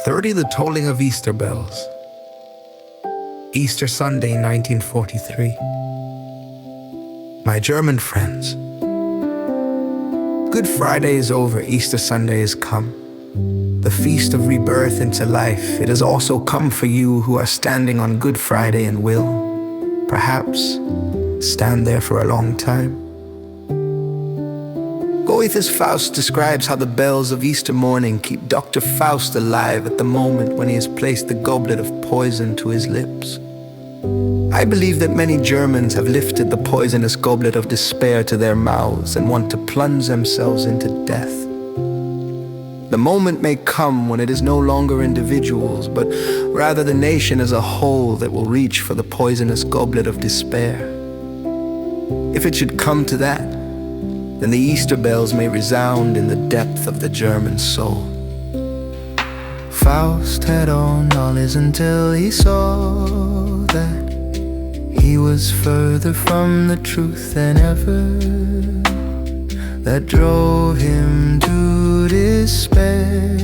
30 The tolling of Easter bells. Easter Sunday, 1943. My German friends, Good Friday is over, Easter Sunday has come. The feast of rebirth into life. It has also come for you who are standing on Good Friday and will, perhaps, stand there for a long time. Goethe's Faust describes how the bells of Easter morning keep Dr. Faust alive at the moment when he has placed the goblet of poison to his lips. I believe that many Germans have lifted the poisonous goblet of despair to their mouths and want to plunge themselves into death. The moment may come when it is no longer individuals, but rather the nation as a whole that will reach for the poisonous goblet of despair. If it should come to that, then the Easter bells may resound in the depth of the German soul. Faust had on knowledge until he saw that he was further from the truth than ever. That drove him to despair.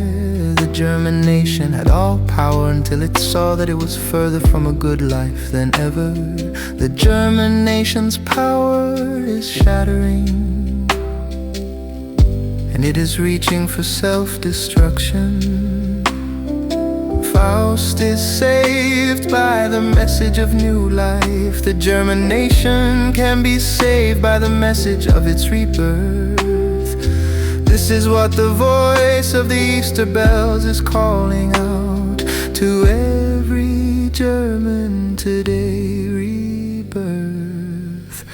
The German nation had all power until it saw that it was further from a good life than ever. The German nation's power is shattering, and it is reaching for self-destruction. Faust is saved by the message of new life. The German nation can be saved by the message of its rebirth. This is what the voice of the Easter bells is calling out to every German today. Rebirth.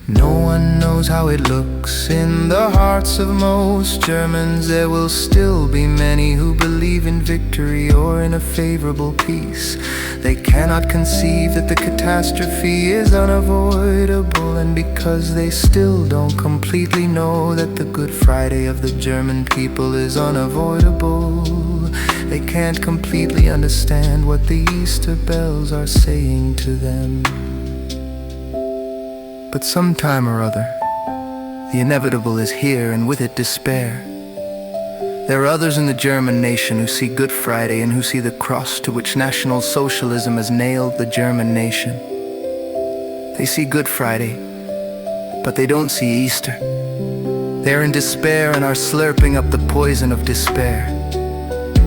No one knows how it looks in the hearts of most Germans. There will still be many who believe in victory or in a favorable peace. They cannot conceive that the catastrophe is unavoidable, and because they still don't completely know that the Good Friday of the German people is unavoidable, they can't completely understand what the Easter bells are saying to them. But sometime or other, the inevitable is here, and with it despair. There are others in the German nation who see Good Friday and who see the cross to which National Socialism has nailed the German nation. They see Good Friday, but they don't see Easter. They are in despair and are slurping up the poison of despair.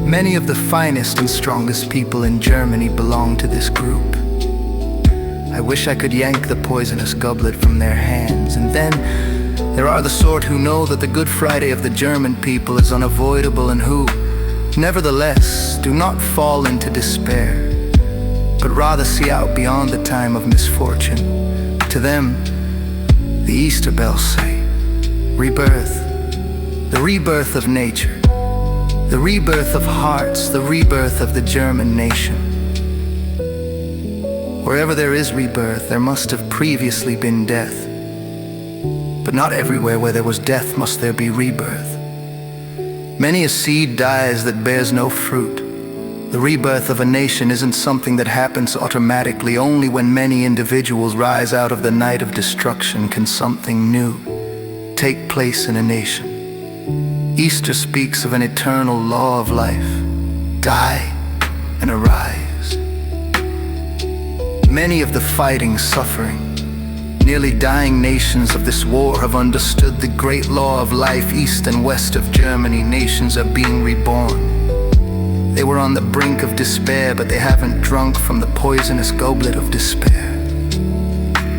Many of the finest and strongest people in Germany belong to this group. I wish I could yank the poisonous goblet from their hands. And then there are the sort who know that the Good Friday of the German people is unavoidable and who, nevertheless, do not fall into despair, but rather see out beyond the time of misfortune. To them, the Easter bells say, rebirth, the rebirth of nature, the rebirth of hearts, the rebirth of the German nation. Wherever there is rebirth, there must have previously been death. But not everywhere where there was death must there be rebirth. Many a seed dies that bears no fruit. The rebirth of a nation isn't something that happens automatically. Only when many individuals rise out of the night of destruction can something new take place in a nation. Easter speaks of an eternal law of life. Die and arise. Many of the fighting, suffering, nearly dying nations of this war have understood the great law of life. East and west of Germany, nations are being reborn. They were on the brink of despair, but they haven't drunk from the poisonous goblet of despair.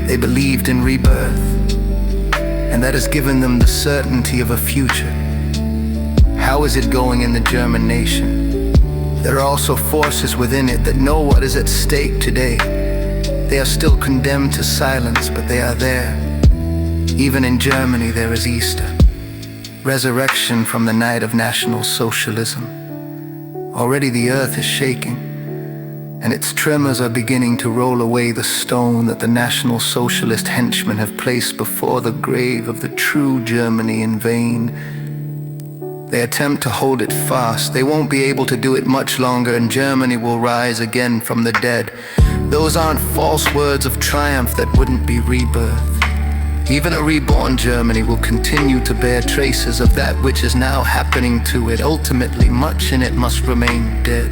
They believed in rebirth, and that has given them the certainty of a future. How is it going in the German nation? There are also forces within it that know what is at stake today. They are still condemned to silence, but they are there. Even in Germany there is Easter, resurrection from the night of National Socialism. Already the earth is shaking, and its tremors are beginning to roll away the stone that the National Socialist henchmen have placed before the grave of the true Germany in vain. They attempt to hold it fast. They won't be able to do it much longer, and Germany will rise again from the dead. Those aren't false words of triumph, that wouldn't be rebirth. Even a reborn Germany will continue to bear traces of that which is now happening to it. Ultimately, much in it must remain dead.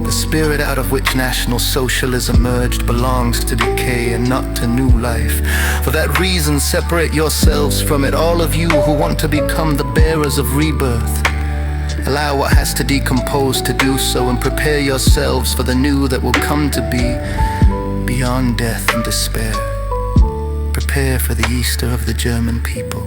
The spirit out of which National Socialism emerged belongs to decay and not to new life. For that reason, separate yourselves from it, all of you who want to become the bearers of rebirth. Allow what has to decompose to do so, and prepare yourselves for the new that will come to be beyond death and despair. Prepare for the Easter of the German people.